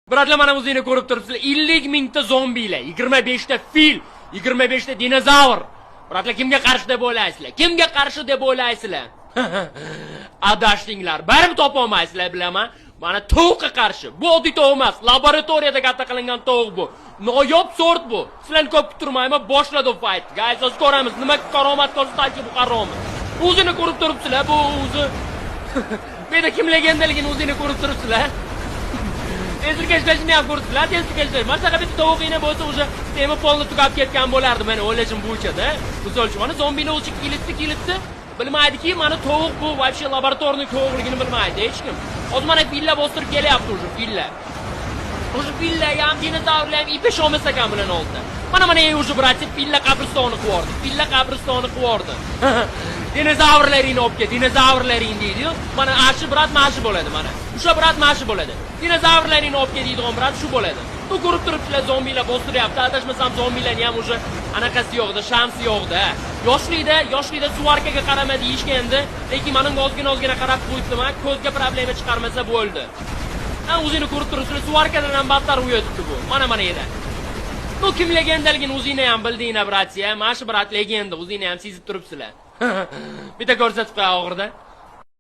Birodlar, mana o'zingizni ko'rib turibsizlar. 50 mingta zombilar, 25 ta fil, 25 ta dinozavr. Birodlar, kimga qarshi deb o'ylaysizlar? Kimga qarshi deb o'ylaysizlar? Adashdinglar. Baribir topa olmaysizlar, bilaman. Mana tovuqqa qarshi. Bu oddiy tovuq emas, laboratoriyada katta qilingan tovuq bu. Noyob sort bu. Sizlarni ko'p kuttirmayman, boshladi fight. Guys, o'z ko'ramiz, nima karomat ko'rsatadi bu qaromat. O'zini ko'rib turibsizlar, bu o'zi. Bu yerda kim legendaligini o'zini ko'rib turibsizlar. Tezlikashlarni ham ko'rsatdilar, tezlikashlar. Masalan, bitta tovuqina bo'lsa, o'sha temir polni tugab ketgan bo'lardi, meni o'ylashim bo'yicha-da. Misol uchun, mana zombilar o'chi kilitdi. Bilmaydiki, mana tovuq bu, вообще laboratorniy tovuqligini bilmaydi hech kim. Hozir mana filla bostirib kelyapti o'sha filla. O'sha filla ham dinozavrlar ham ipish olmasa ham bilan oldi. Mana o'sha bratchi filla qabristoni qurdi. Filla qabristoni qurdi. Dinozavrlaringni olib ket, dinozavrlaring deydi-yu. Mana ashi brat mashi bo'ladi mana. O'sha brat mashi bo'ladi. Dinozavrlaringni olib ket deydigan brat shu bo'ladi. Bu ko'rib turibsizlar, zombilar bostiryapti. Adashmasam zombilarni ham o'sha anaqasi yo'qda, shamsi yo'qda. Yoshlikda suvarkaga qaramadi deyishganda, lekin mana ozgina qarab qo'yibdi-man, ko'zga problema chiqarmasa bo'ldi. O'zingni ko'rib turibsizlar, suvarkadan ham battar uyatibdi bu. Mana edi. Bu kim legendaligini o'zingni ham bildinglar, bratya. Mana shu brat legenda, o'zingni ham sezib turibsizlar. Bitta ko'rsatib qo'y og'irda.